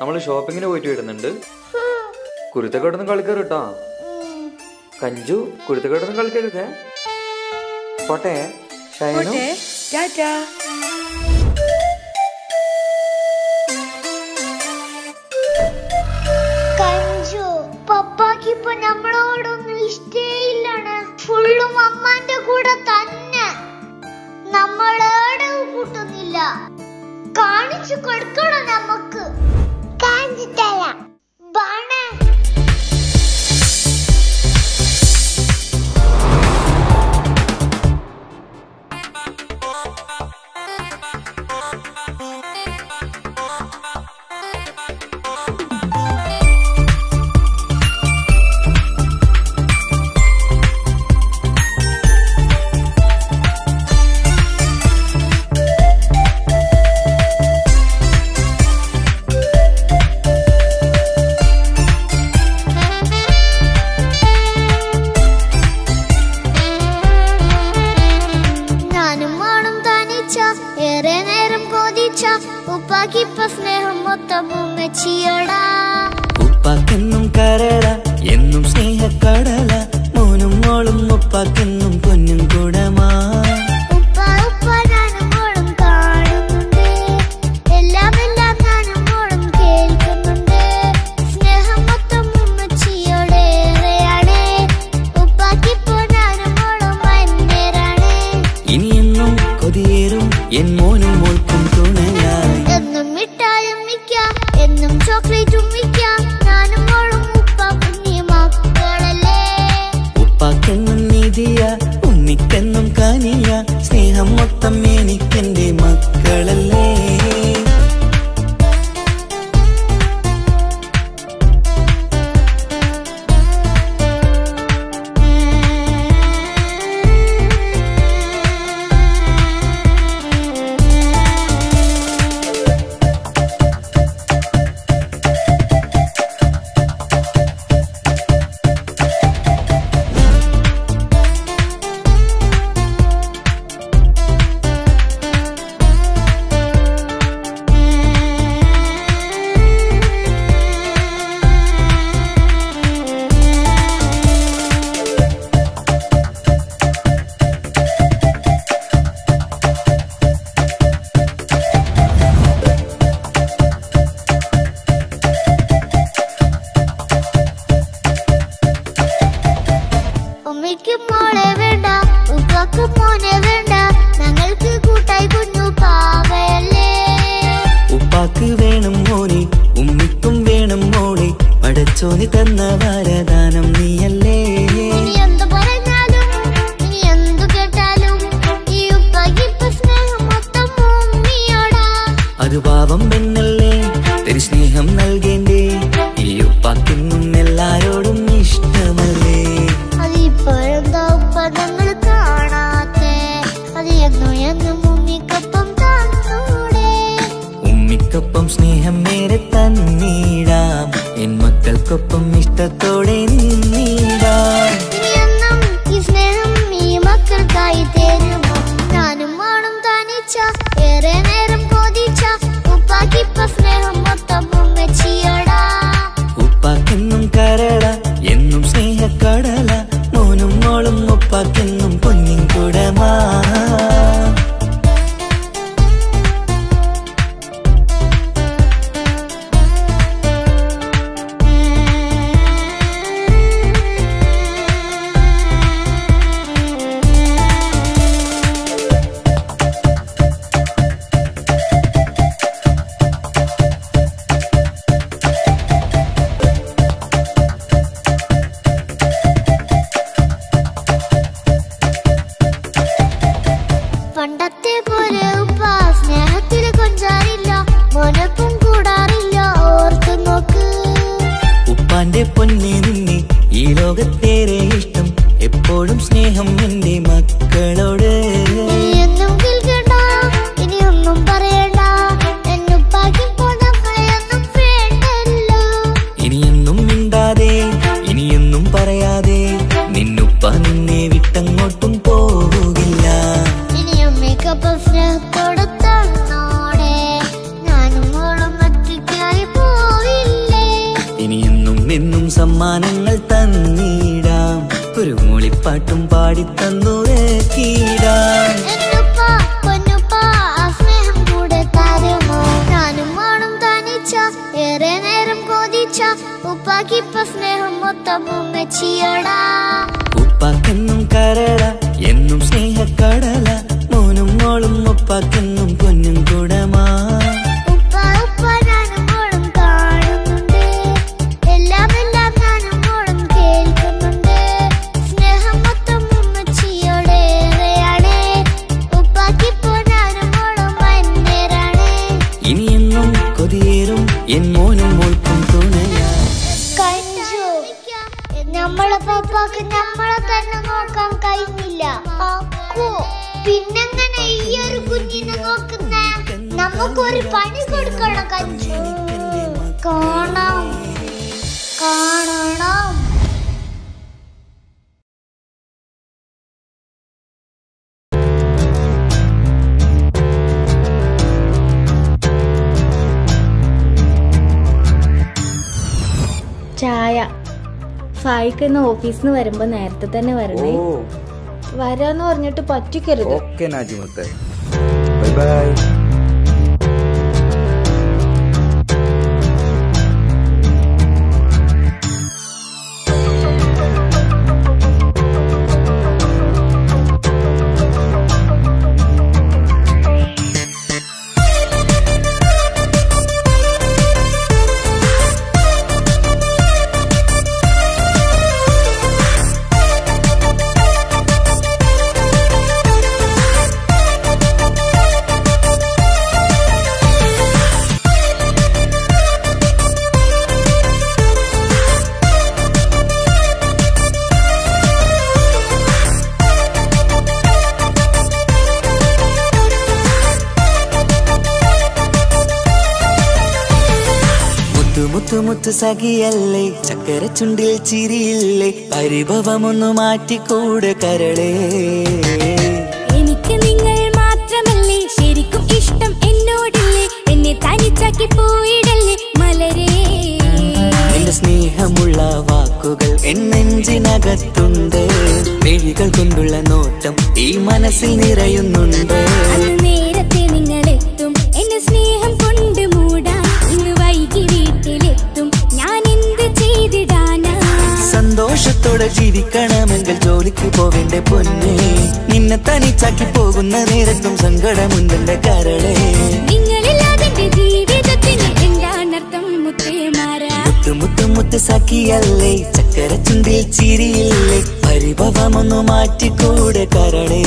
നമ്മള് ഷോപ്പിങ്ങിന് പോയിട്ട് വരുന്നുണ്ട്. കുരുത്തക്കേടൊന്നും കളിക്കരുട്ടാ. കഞ്ചു കുരുത്തക്കേടൊന്നും കളിക്കരുതേ. പോട്ടെ ഷൈനു. കഞ്ചു പപ്പാക്ക് ഇപ്പൊ നമ്മളോടൊന്നും ഇഷ്ടേയില്ലാണ്. ഫുള്ളും അമ്മാന്റെ കൂടെ തന്നെ. നമ്മളോട് കൂട്ടുന്നില്ല. കാണിച്ചു കൊടുക്കണം നമുക്ക്. കാണിച്ചു തരാം. ബാണേ ഉപ്പാക്കെന്നും കരള എന്നും സ്നേഹക്കടല മോനും മോളും ഉപ്പാക്കെന്നും പൊന്നും കൂടമാ. ഇനിയെന്നും കൊതിയേറും എൻ മോനും മോൾക്കും തുണയായി. ഉപ്പാക്കെന്നും നീതിയ ഉണ്ണിക്കെന്നും കാനിയ സ്നേഹം മൊത്തം എനിക്കെന്റെ മക്കളല്ലേ. ഉപ്പാക്ക് വേണം മോനെ ഉമ്മിക്കും വേണം മോളെ പടച്ചോനി തന്ന വരദാനം നീയല്ലേ. അത് പാവം പെണ്ണല്ലേ തരി സ്നേഹം നൽകേണ്ടേ. ഈ ഉപ്പാക്കിന്നും എല്ലാരോടും ഇഷ്ടമല്ലേ. ഉമ്മിക്കൊപ്പം സ്നേഹം നേരെ തന്നീടാം. എൻ മക്കൾക്കൊപ്പം ഇഷ്ടത്തോടെ നീടാം. ഉപ്പാക്കെന്നും കരള എന്നും സ്നേഹക്കടല മോനും മോളും ഉപ്പാക്കെന്നും പൊന്നിൻ കൂടമാ. പണ്ടത്തെ പോലെ ഉപ്പ സ്നേഹത്തിൽ കൊഞ്ചാറില്ല. മോനൊപ്പം കൂടാറില്ല. ഓർത്തു നോക്ക്. ഉപ്പാന്റെ പൊന്നെ നിന്നെ ഈ ലോകത്തേറെ ഇഷ്ടം. എപ്പോഴും സ്നേഹം എന്റെ മക്കളോട്. ഇനിയൊന്നും കേൾക്കണ്ട, ഇനിയൊന്നും പറയണ്ട. എന്നുപ്പാക്കിപ്പോ നമ്മളെയൊന്നും വേണ്ടല്ലോ. ഇനിയൊന്നും മിണ്ടാതെ ഇനിയൊന്നും പറയാതെ നിന്നുപ്പ നിന്നെ വിട്ടങ്ങോട്ടും പോവുകില്ല. ഇനിയും മികപ്പം സ്നേഹത്തോടെ തന്നോടെ ഞാനും മോളും ഒറ്റയ്ക്കായി പോയി. ഇനിയെന്നും എന്നും സമ്മാനങ്ങൾ തന്നിടാം, ഒരു മൂളിപ്പാട്ടും പാടിത്തന്നുറക്കിടാം. ഏറെ നേരം കൊതിച്ച ഉപ്പാക്കിപ്പ സ്നേഹം മൊത്തം ഉമ്മച്ചിയടാ. ഉപ്പാക്കെന്നും കരട എന്നും സ്നേഹക്കടല, മോനും മോളും ഉപ്പാക്കെന്നും പൊന്നും കുടമാ. ഉപ്പ ഉപ്പ ഞാനും മോളും കാണുന്നുണ്ട്, എല്ലാം എല്ലാം ഞാനും മോളും കേൾക്കുന്നുണ്ട്. സ്നേഹം മൊത്തം ഉമ്മച്ചിയോടേറെയാണ്, ഉപ്പാക്കിപ്പോ ഞാനും മോളും വന്നേരാണ്. ഇനിയെന്നും കൊതിയേറും എൻ മോനും മോൾക്കും തുണയാ. നമ്മളെ പപ്പാക്ക് നമ്മളെ തന്നെ നോക്കാൻ കഴിഞ്ഞില്ല, പിന്നെങ്ങനെ ഈ ഒരു കുഞ്ഞിനെ നോക്കുന്നേ? നമുക്കൊരു പണി കൊടുക്കണം കഞ്ചു. കാണണം കാണണം. ചായ. ഫായിക്ക് ഇന്ന് ഓഫീസിൽ നിന്ന് വരുമ്പോ നേരത്തെ തന്നെ വരണേ. വരാന്ന് പറഞ്ഞിട്ട് പറ്റിക്കരുത്. ഓക്കേ നാജിമുത്തെ, ബൈ ബൈ. മുത്തുമുത്ത് സഖിയല്ലേ, ചക്കര ചുണ്ടിൽ ചിരിയില്ലേ, പരിഭവമൊന്നു മാറ്റിക്കൂടെ കരളേ. എനിക്ക് നിങ്ങൾ മാത്രമല്ലേ ശരിക്കും ഇഷ്ടം എന്നോടില്ലേ, എന്നെ തനിച്ചാക്കി പോയിടല്ലേ മലരേ. എന്റെ സ്നേഹമുള്ള വാക്കുകൾ എന്നെഞ്ചിനകത്തുണ്ട്, മിഴികൾ കൊണ്ടുള്ള നോട്ടം ഈ മനസ്സിൽ നിറയുന്നുണ്ട്. നേരത്തെ നിങ്ങളെത്തും എന്നെ സ്നേഹം കൊണ്ട് മൂടാൻ, ഇന്ന് വൈകി വീട്ടിലെത്തും ഞാൻ എന്ത് ചെയ്തിടാനാ. സന്തോഷത്തോടെ ജീവിക്കണമെങ്കിൽ ജോലിക്ക് പോവേണ്ട പൊന്നേ, നിന്നെ തനിച്ചാക്കി പോകുന്ന നേരത്തും സങ്കടമുണ്ടെന്റെ കരളേ. നിങ്ങളില്ലാതെ ജീവിതത്തിന് എന്താണർത്ഥം മുത്തേമാരാ. മുത്ത് സഖിയല്ലേ, ചക്കര ചുണ്ടിൽ ചിരിയില്ലേ, പരിഭവമൊന്നു മാറ്റിക്കൂടെ കരളേ.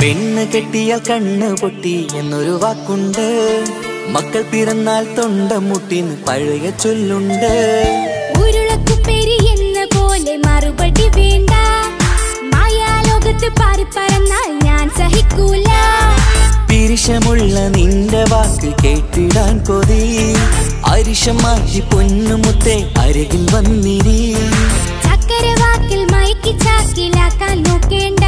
പെണ്ണ് കെട്ടിയാൽ കണ്ണ് പൊട്ടി എന്നൊരു വാക്കുണ്ട്, മക്കൾ പിറന്നാൽ തൊണ്ട മുട്ടിന് പഴയ ചൊല്ലുണ്ട്. ഉരുളക്കുപ്പേരി എന്ന പോലെ മറുപടി വേണ്ട, മായാലോകത്ത് പാറിപ്പറന്നാൽ ഞാൻ സഹിക്കൂല. പിരിശമുള്ള നിന്റെ വാക്ക് കേട്ടിടാൻ കൊതി, അരിശം മാറ്റി പൊന്നുമുത്തെ അരികിൽ വന്നിരി. ചക്കരവാക്കിൽ മയക്കി ചാക്കിലാക്കാൻ നോക്കേണ്ട,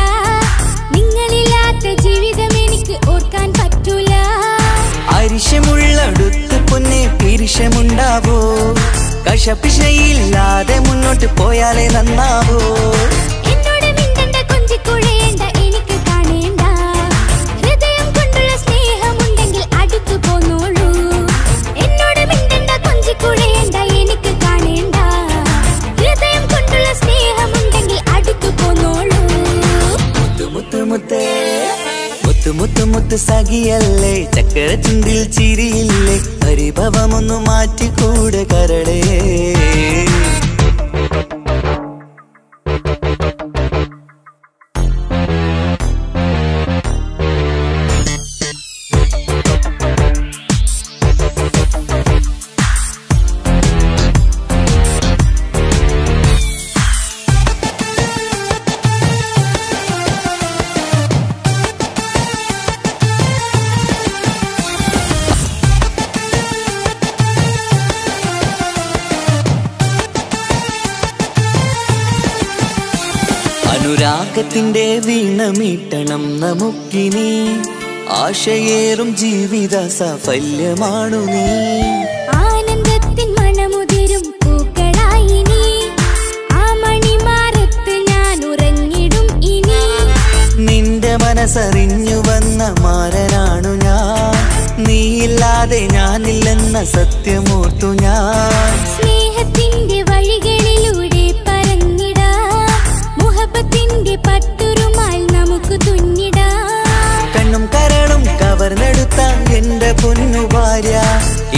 നിങ്ങളില്ലാത്ത ജീവിതം എനിക്ക് ഓർക്കാൻ പറ്റൂല. അരിശമുള്ളടുത്ത് പൊന്നെ പിരിശമുണ്ടാവോ, കശപിശയില്ലാതെ മുന്നോട്ട് പോയാലേ നന്നാവോ. എന്നോട് മിണ്ടണ്ട കൊഞ്ചിക്കുഴയേണ്ട, എനിക്ക് കാണേണ്ട, ഹൃദയം കൊണ്ടുള്ള സ്നേഹമുണ്ടെങ്കിൽ അടുത്തു പോന്നോളൂ. എന്നോട് മിണ്ടണ്ട കൊഞ്ചിക്കുഴയേണ്ട, എനിക്ക് കാണേണ്ട, ഹൃദയം കൊണ്ടുള്ള സ്നേഹമുണ്ടെങ്കിൽ അടുത്തു പോന്നോളൂ. മുത്ത് സഖിയല്ലേ, ചക്കര ചുണ്ടിൽ ചിരിയില്ലേ, പരിഭവമൊന്നു മാറ്റിക്കൂടെ കരളേ. സ്നേഹത്തിന്റെ വീണമീട്ടണം നമുക്കിനി ആശയേറും ജീവിത സാഫല്യമാണു നീ ആനന്ദത്തിൻ മണമുതിരും പൂക്കളായി നീ ആ മണിമാറത്ത് ഞാൻ ഉറങ്ങിടും ഇനി നിന്റെ മനസ്സറിഞ്ഞു വന്ന മാരനാണു ഞാൻ നീയില്ലാതെ ഞാനില്ലെന്ന സത്യമോർത്തു ഞാൻ സ്നേഹത്തിന്റെ വഴികളിലൂടെ പറഞ്ഞിടാ മുഹബത്തിന്റെ പട്ടുറുമാൽ നമുക്ക് തുന്നിടാ കണ്ണും കരളും കവർന്നെടുത്ത എന്റെ പൊന്നു ഭാര്യ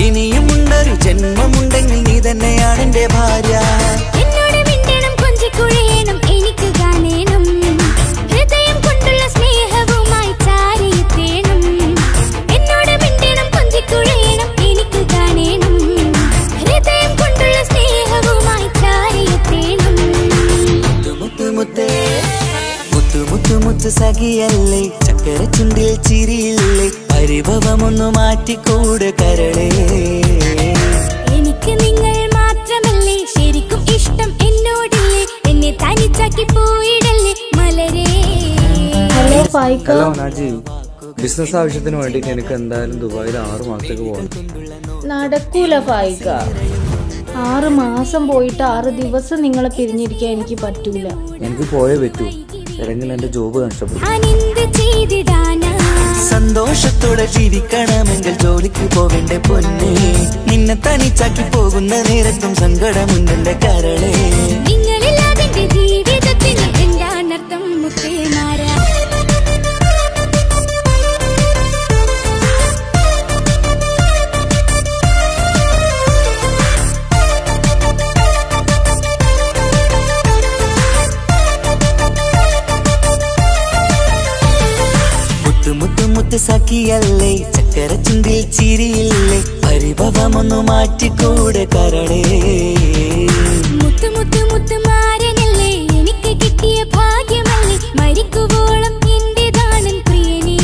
ഇനിയുമുണ്ടൊരു ജന്മമുണ്ടെങ്കിൽ നീ തന്നെയാണ് എന്റെ ഭാര്യ എന്നോട് മിണ്ടണം കൊഞ്ചിക്കുഴയണം എനിക്ക് കാണണം ഹൃദയം കൊണ്ടുള്ള സ്നേഹവുമായി ചാരിയെത്തേണം എന്നോട് മിണ്ടണം കൊഞ്ചിക്കുഴയണം എനിക്ക് കാണണം ഹൃദയം കൊണ്ടുള്ള സ്നേഹവുമായി ചാരിയെത്തേണം മുത്തു മുത്തേ മുത്തു മുത്തു മുത്തു സഖിയല്ലേ ചക്കര ചുണ്ടിൽ ചിരിയില്ലേ പരിഭവമൊന്നു മാറ്റിക്കൂടെ കരളേ എനിക്ക് നിങ്ങൾ മാത്രമല്ലേ ശരിക്കും ഇഷ്ടം എന്നോടില്ലേ എന്നെ തനിച്ചാക്കി പോയിടല്ലേ മലരേ hello Faika. Hello Naji, business ആവശ്യത്തിന് വേണ്ടിയിട്ട് എനിക്ക് എന്തായാലും ദുബായിൽ 6 മാസത്തേക്ക് പോകണം. നടക്കൂല ഫായിക്ക. 6 മാസം പോയിട്ട് 6 ദിവസം നിങ്ങളെ പിരിഞ്ഞിരിക്കാൻ എനിക്ക് പറ്റൂല. എനിക്ക് പോയേ പറ്റൂ, അല്ലെങ്കിൽ എന്റെ ജോബ് നഷ്ടപ്പെടും. ഞാനെന്ത് ചെയ്തിടാനാ സന്തോഷത്തോടെ ജീവിക്കണമെങ്കിൽ ജോലിക്ക് പോവേണ്ട പൊന്നേ നിന്നെ തനിച്ചാക്കി പോകുന്ന നേരത്തും സങ്കടമുണ്ടെന്റെ കരളേ നിങ്ങളില്ലാതെ എന്റെ ജീവിതത്തിന് എന്താണർത്ഥം മുത്തേമാരാ മുത്ത് സഖിയല്ലേ ചക്കര ചുണ്ടിൽ ചിരിയില്ലേ പരിഭവമൊന്നു മാറ്റിക്കൂടെ കരളേ മുത്ത് മുത്ത് മുത്ത് മാരനല്ലേ എനിക്ക് കിട്ടിയ ഭാഗ്യമല്ലേ മരിക്കുവോളം എന്റേതാണൻ പ്രിയനേ